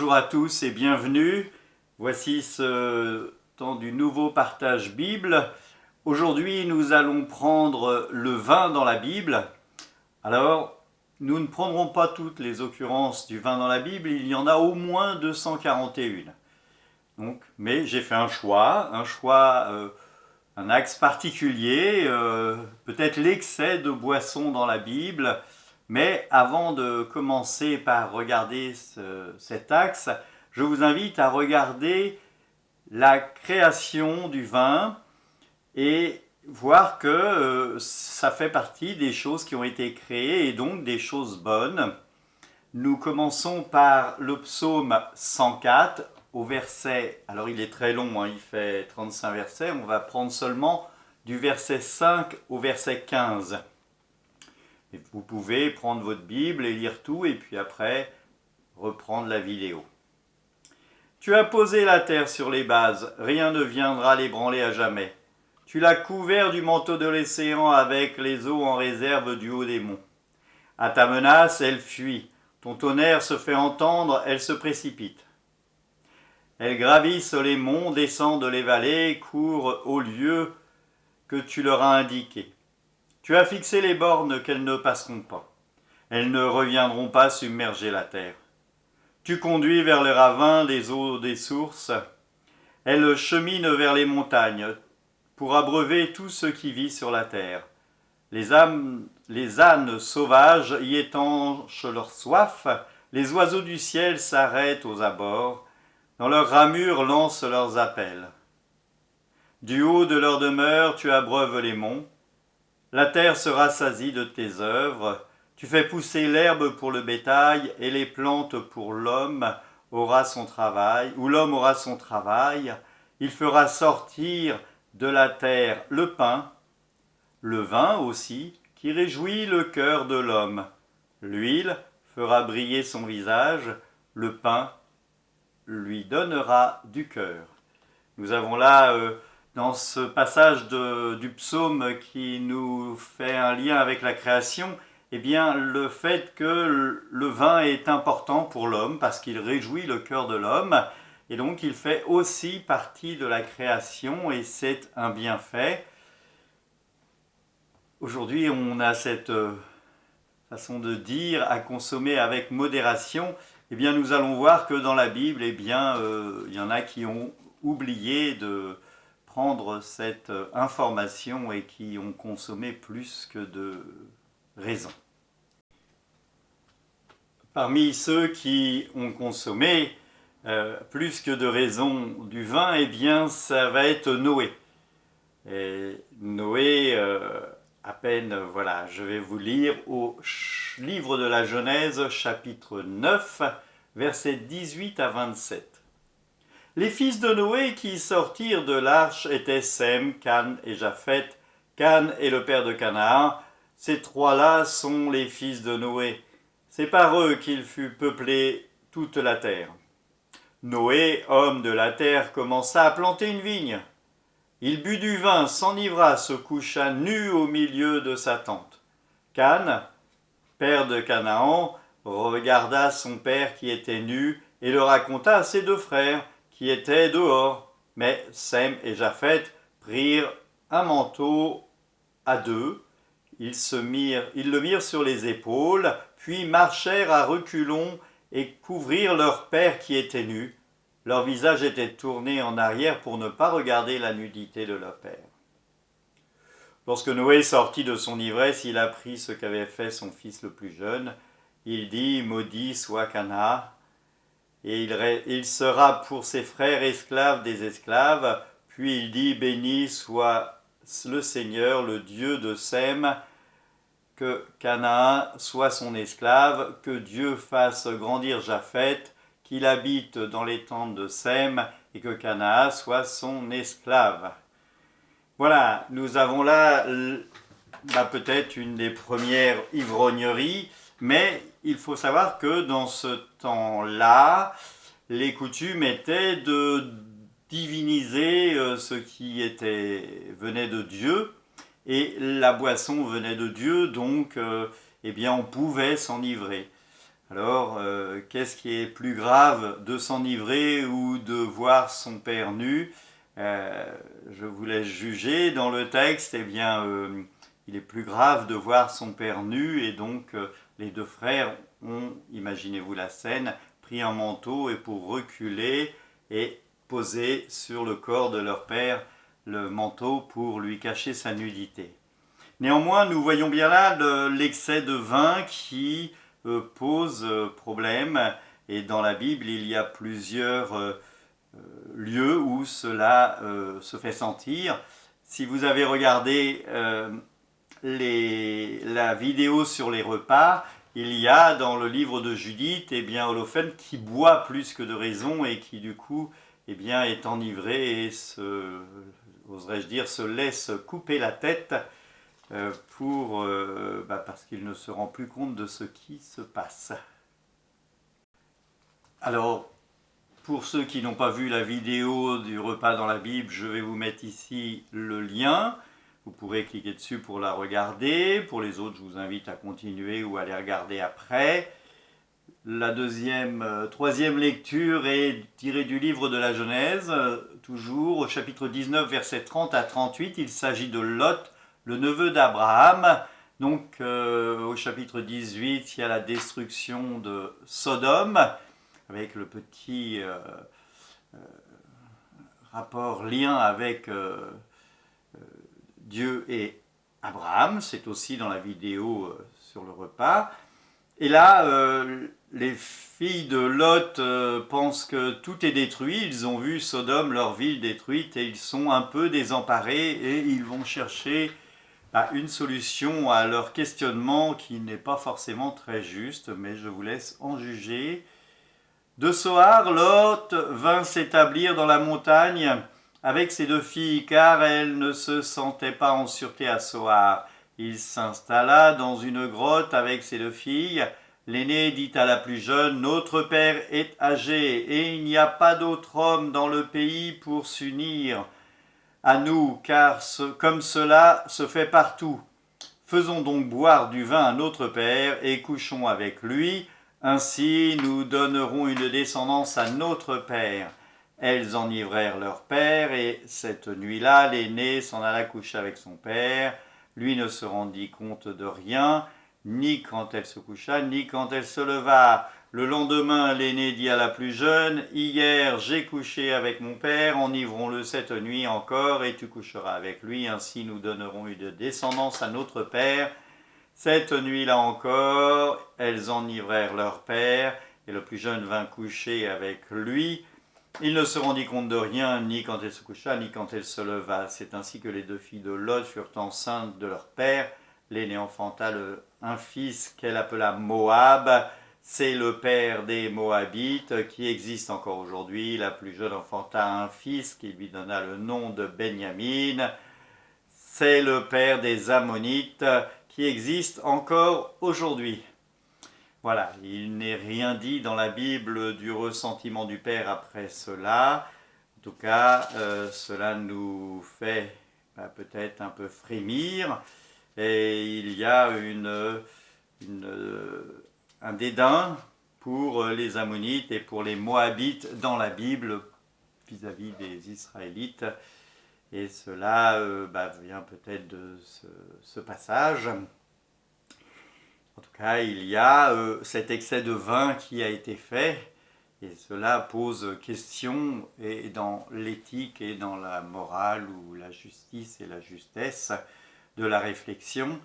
Bonjour à tous et bienvenue. Voici ce temps du nouveau partage Bible. Aujourd'hui, nous allons prendre le vin dans la Bible. Alors, nous ne prendrons pas toutes les occurrences du vin dans la Bible, il y en a au moins 241. Mais j'ai fait un choix, un axe particulier, peut-être l'excès de boissons dans la Bible. Mais avant de commencer par regarder cet axe, je vous invite à regarder la création du vin et voir que ça fait partie des choses qui ont été créées et donc des choses bonnes. Nous commençons par le psaume 104 au verset, alors il est très long, il fait 35 versets, on va prendre seulement du verset 5 au verset 15. Et vous pouvez prendre votre Bible et lire tout et puis après reprendre la vidéo. Tu as posé la terre sur les bases, rien ne viendra l'ébranler à jamais. Tu l'as couvert du manteau de l'océan avec les eaux en réserve du haut des monts. À ta menace, elle fuit. Ton tonnerre se fait entendre, elle se précipite. Elles gravissent les monts, descendent les vallées, courent au lieu que tu leur as indiqué. Tu as fixé les bornes qu'elles ne passeront pas. Elles ne reviendront pas submerger la terre. Tu conduis vers les ravins des eaux des sources. Elles cheminent vers les montagnes pour abreuver tout ce qui vit sur la terre. Les ânes sauvages y étanchent leur soif. Les oiseaux du ciel s'arrêtent aux abords. Dans leurs ramures lancent leurs appels. Du haut de leur demeure, tu abreuves les monts. La terre se rassasie de tes œuvres. Tu fais pousser l'herbe pour le bétail et les plantes pour l'homme aura son travail, où l'homme aura son travail. Il fera sortir de la terre le pain, le vin aussi, qui réjouit le cœur de l'homme. L'huile fera briller son visage, le pain lui donnera du cœur. Nous avons là, dans ce passage du psaume qui nous fait un lien avec la création, eh bien, le fait que le vin est important pour l'homme parce qu'il réjouit le cœur de l'homme et donc il fait aussi partie de la création et c'est un bienfait. Aujourd'hui, on a cette façon de dire à consommer avec modération. Eh bien, nous allons voir que dans la Bible, il y en a qui ont oublié de prendre cette information et qui ont consommé plus que de raison. Parmi ceux qui ont consommé plus que de raison du vin, eh bien, ça va être Noé. Et Noé, à peine, voilà, je vais vous lire au livre de la Genèse, chapitre 9, versets 18 à 27. Les fils de Noé qui sortirent de l'arche étaient Sem, Can et Japhet. Can est le père de Canaan. Ces trois-là sont les fils de Noé. C'est par eux qu'il fut peuplé toute la terre. Noé, homme de la terre, commença à planter une vigne. Il but du vin, s'enivra, se coucha nu au milieu de sa tente. Can, père de Canaan, regarda son père qui était nu et le raconta à ses deux frères qui étaient dehors. Mais Sem et Japhet prirent un manteau à deux. Ils le mirent sur les épaules, puis marchèrent à reculons et couvrirent leur père qui était nu. Leur visage était tourné en arrière pour ne pas regarder la nudité de leur père. Lorsque Noé sortit de son ivresse, il apprit ce qu'avait fait son fils le plus jeune. Il dit, maudit soit Canaan, et il sera pour ses frères esclaves des esclaves. Puis il dit, béni soit le Seigneur, le Dieu de Sem, que Canaan soit son esclave, que Dieu fasse grandir Japhet, qu'il habite dans les tentes de Sem, et que Canaan soit son esclave. Voilà, nous avons là peut-être une des premières ivrogneries, mais il faut savoir que dans ce temps-là, les coutumes étaient de diviniser ce qui venait de Dieu, et la boisson venait de Dieu, donc eh bien on pouvait s'enivrer. Alors, qu'est-ce qui est plus grave, de s'enivrer ou de voir son père nu? Je vous laisse juger. Dans le texte, eh bien, il est plus grave de voir son père nu, et donc les deux frères ont, imaginez-vous la scène, pris un manteau et pour reculer et poser sur le corps de leur père le manteau pour lui cacher sa nudité. Néanmoins, nous voyons bien là l'excès de vin qui pose problème, et dans la Bible, il y a plusieurs lieux où cela se fait sentir. Si vous avez regardé la vidéo sur les repas, il y a dans le livre de Judith, eh bien, Holoferne qui boit plus que de raison et qui du coup eh bien, est enivré et oserais-je dire, se laisse couper la tête parce qu'il ne se rend plus compte de ce qui se passe. Alors, pour ceux qui n'ont pas vu la vidéo du repas dans la Bible, je vais vous mettre ici le lien. Vous pourrez cliquer dessus pour la regarder. Pour les autres, je vous invite à continuer ou à les regarder après. La troisième lecture est tirée du livre de la Genèse, toujours au chapitre 19, versets 30 à 38. Il s'agit de Lot, le neveu d'Abraham. Donc au chapitre 18, il y a la destruction de Sodome, avec le petit lien avec Dieu et Abraham. C'est aussi dans la vidéo sur le repas. Et là, les filles de Lot pensent que tout est détruit. Ils ont vu Sodome, leur ville, détruite, et ils sont un peu désemparés et ils vont chercher une solution à leur questionnement qui n'est pas forcément très juste, mais je vous laisse en juger. De Soar, Lot vint s'établir dans la montagne avec ses deux filles, car elles ne se sentaient pas en sûreté à Soar. Il s'installa dans une grotte avec ses deux filles. L'aîné dit à la plus jeune, « Notre père est âgé, et il n'y a pas d'autre homme dans le pays pour s'unir à nous, car comme cela se fait partout. Faisons donc boire du vin à notre père, et couchons avec lui. Ainsi nous donnerons une descendance à notre père. » Elles enivrèrent leur père, et cette nuit-là, l'aîné s'en alla coucher avec son père. Lui ne se rendit compte de rien, ni quand elle se coucha, ni quand elle se leva. Le lendemain, l'aîné dit à la plus jeune, « Hier, j'ai couché avec mon père, enivrons-le cette nuit encore, et tu coucheras avec lui, ainsi nous donnerons une descendance à notre père. » Cette nuit-là encore, elles enivrèrent leur père, et le plus jeune vint coucher avec lui. Il ne se rendit compte de rien, ni quand elle se coucha, ni quand elle se leva. C'est ainsi que les deux filles de Lot furent enceintes de leur père. L'aînée enfanta un fils qu'elle appela Moab. C'est le père des Moabites qui existe encore aujourd'hui. La plus jeune enfanta un fils qui lui donna le nom de Benjamin. C'est le père des Ammonites qui existe encore aujourd'hui. Voilà, il n'est rien dit dans la Bible du ressentiment du père après cela. En tout cas, cela nous fait peut-être un peu frémir. Et il y a un dédain pour les Ammonites et pour les Moabites dans la Bible vis-à-vis des Israélites. Et cela vient peut-être de ce passage. En tout cas, il y a cet excès de vin qui a été fait, et cela pose question et dans l'éthique et dans la morale ou la justice et la justesse de la réflexion,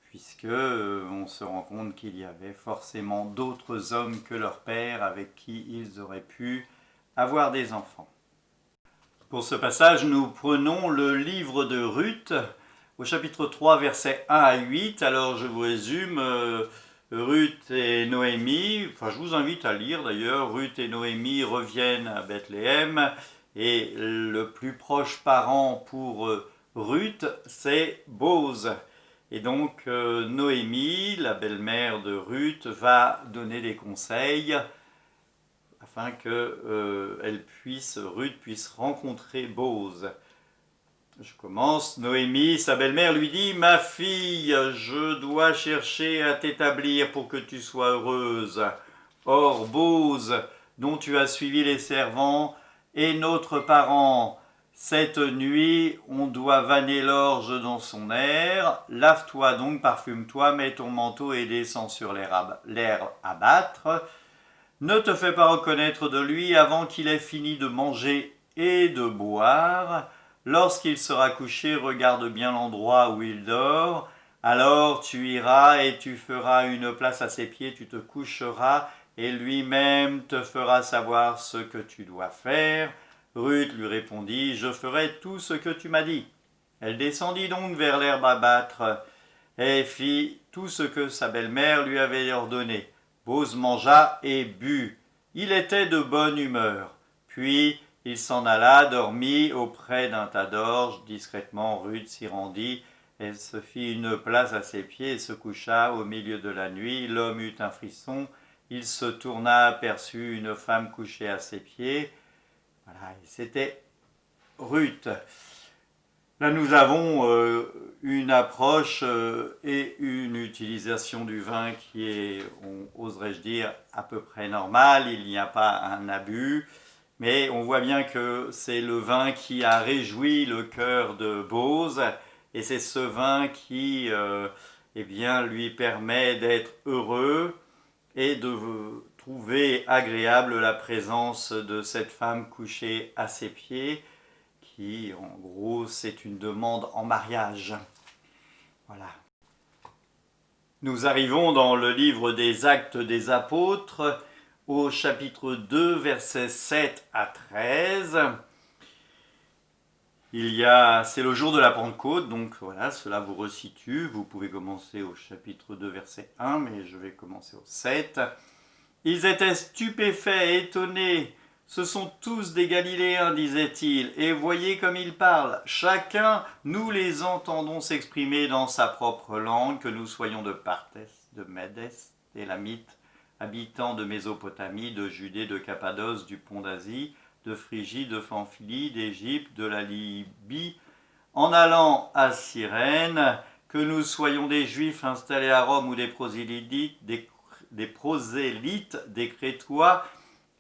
puisque on se rend compte qu'il y avait forcément d'autres hommes que leur père avec qui ils auraient pu avoir des enfants. Pour ce passage, nous prenons le livre de Ruth, au chapitre 3, versets 1 à 8. Alors je vous résume, Ruth et Noémie, je vous invite à lire d'ailleurs, Ruth et Noémie reviennent à Bethléem, et le plus proche parent pour Ruth, c'est Bose. Et donc Noémie, la belle-mère de Ruth, va donner des conseils afin que Ruth puisse rencontrer Bose. Je commence. Noémie, sa belle-mère, lui dit, « Ma fille, je dois chercher à t'établir pour que tu sois heureuse. Or, Bose, dont tu as suivi les servants, est notre parent. Cette nuit, on doit vanner l'orge dans son air. Lave-toi donc, parfume-toi, mets ton manteau et descends sur l'air à battre. Ne te fais pas reconnaître de lui avant qu'il ait fini de manger et de boire. Lorsqu'il sera couché, regarde bien l'endroit où il dort. Alors tu iras et tu feras une place à ses pieds, tu te coucheras et lui-même te fera savoir ce que tu dois faire. Ruth lui répondit, je ferai tout ce que tu m'as dit. Elle descendit donc vers l'herbe à battre et fit tout ce que sa belle-mère lui avait ordonné. Bose mangea et but. Il était de bonne humeur. Puis il s'en alla, dormit auprès d'un tas d'orge. Discrètement, Ruth s'y rendit. Elle se fit une place à ses pieds et se coucha au milieu de la nuit. L'homme eut un frisson. Il se tourna, aperçut une femme couchée à ses pieds. Voilà, c'était Ruth. Là, nous avons une approche et une utilisation du vin qui est, oserais-je dire, à peu près normale. Il n'y a pas un abus, mais on voit bien que c'est le vin qui a réjoui le cœur de Bose, et c'est ce vin qui, eh bien, lui permet d'être heureux et de trouver agréable la présence de cette femme couchée à ses pieds, qui, en gros, c'est une demande en mariage. Voilà. Nous arrivons dans le livre des Actes des Apôtres, au chapitre 2, versets 7 à 13. C'est le jour de la Pentecôte, donc voilà, cela vous resitue. Vous pouvez commencer au chapitre 2, verset 1, mais je vais commencer au 7. Ils étaient stupéfaits et étonnés. Ce sont tous des Galiléens, disait-il, et voyez comme ils parlent. Chacun, nous les entendons s'exprimer dans sa propre langue, que nous soyons de Partès, de Médès, d'Élamite, habitants de Mésopotamie, de Judée, de Cappadoce, du Pont d'Asie, de Phrygie, de Pamphylie, d'Égypte, de la Libye, en allant à Cyrène, que nous soyons des Juifs installés à Rome ou des prosélytes, des Crétois,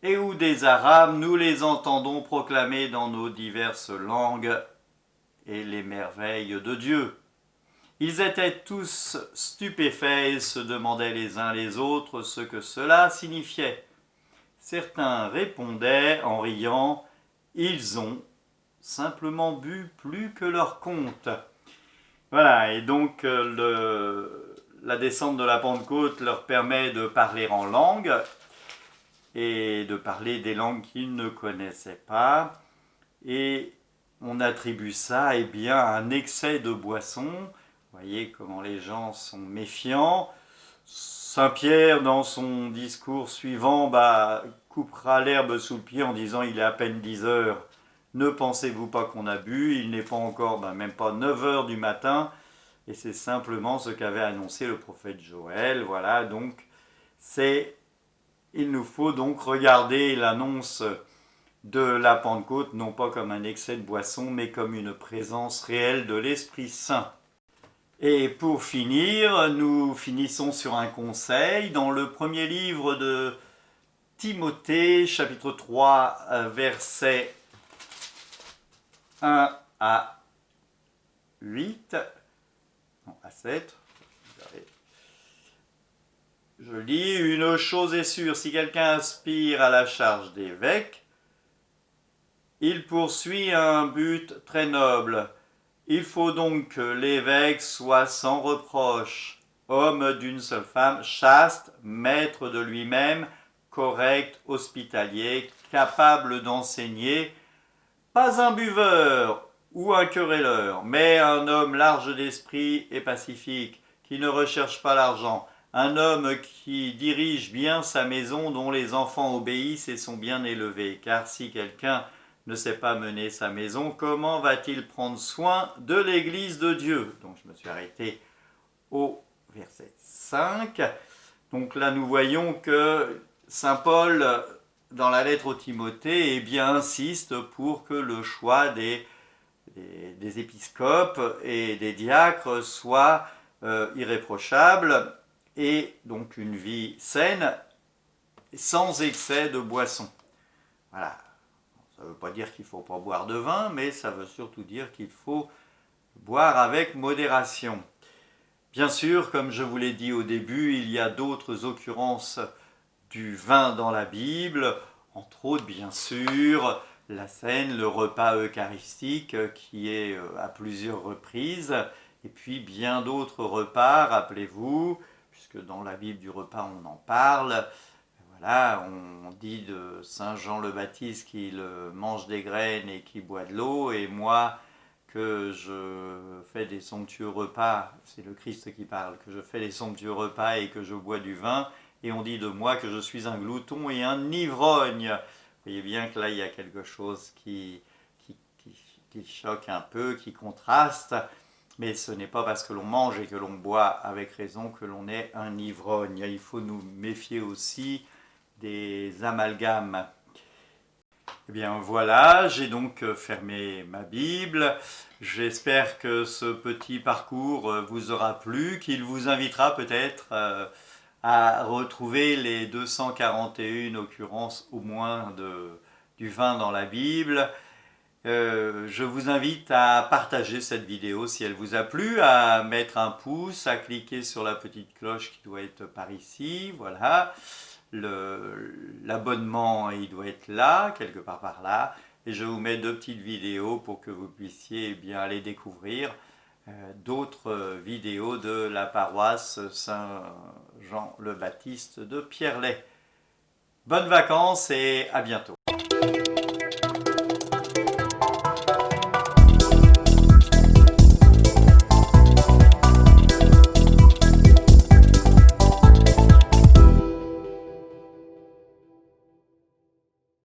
et ou des Arabes, nous les entendons proclamer dans nos diverses langues et les merveilles de Dieu. Ils étaient tous stupéfaits et se demandaient les uns les autres ce que cela signifiait. Certains répondaient en riant, « Ils ont simplement bu plus que leur compte. » Voilà, et donc la descente de la Pentecôte leur permet de parler en langue, et de parler des langues qu'ils ne connaissaient pas. Et on attribue ça eh bien, à un excès de boisson. Vous voyez comment les gens sont méfiants. Saint Pierre, dans son discours suivant, coupera l'herbe sous le pied en disant « Il est à peine 10 heures, ne pensez-vous pas qu'on a bu ?» Il n'est pas encore, même pas 9 heures du matin. Et c'est simplement ce qu'avait annoncé le prophète Joël. Voilà, donc il nous faut donc regarder l'annonce de la Pentecôte, non pas comme un excès de boisson, mais comme une présence réelle de l'Esprit Saint. Et pour finir, nous finissons sur un conseil. Dans le premier livre de Timothée, chapitre 3, versets 1 à 8, non, à 7, je lis, une chose est sûre, si quelqu'un aspire à la charge d'évêque, il poursuit un but très noble. Il faut donc que l'évêque soit sans reproche, homme d'une seule femme, chaste, maître de lui-même, correct, hospitalier, capable d'enseigner, pas un buveur ou un querelleur, mais un homme large d'esprit et pacifique, qui ne recherche pas l'argent, un homme qui dirige bien sa maison, dont les enfants obéissent et sont bien élevés. Car si quelqu'un ne sait pas mener sa maison, comment va-t-il prendre soin de l'Église de Dieu? Donc je me suis arrêté au verset 5. Donc là nous voyons que Saint Paul, dans la lettre au Timothée, insiste pour que le choix des épiscopes et des diacres soit irréprochable, et donc une vie saine sans excès de boisson. Voilà. Ça ne veut pas dire qu'il ne faut pas boire de vin, mais ça veut surtout dire qu'il faut boire avec modération. Bien sûr, comme je vous l'ai dit au début, il y a d'autres occurrences du vin dans la Bible, entre autres bien sûr la scène, le repas eucharistique qui est à plusieurs reprises, et puis bien d'autres repas, rappelez-vous, puisque dans la Bible du repas on en parle. Voilà, on dit de Saint Jean le Baptiste qu'il mange des graines et qu'il boit de l'eau, et moi que je fais des somptueux repas, c'est le Christ qui parle, que je fais des somptueux repas et que je bois du vin, et on dit de moi que je suis un glouton et un ivrogne. Vous voyez bien que là il y a quelque chose qui choque un peu, qui contraste, mais ce n'est pas parce que l'on mange et que l'on boit avec raison que l'on est un ivrogne. Il faut nous méfier aussi des amalgames. Eh bien voilà, j'ai donc fermé ma Bible. J'espère que ce petit parcours vous aura plu, qu'il vous invitera peut-être à retrouver les 241 occurrences au moins du vin dans la Bible. Je vous invite à partager cette vidéo si elle vous a plu, à mettre un pouce, à cliquer sur la petite cloche qui doit être par ici, voilà. L'abonnement, il doit être là, quelque part par là. Et je vous mets 2 petites vidéos pour que vous puissiez bien aller découvrir d'autres vidéos de la paroisse Saint-Jean-le-Baptiste de Pierrelet. Bonnes vacances et à bientôt.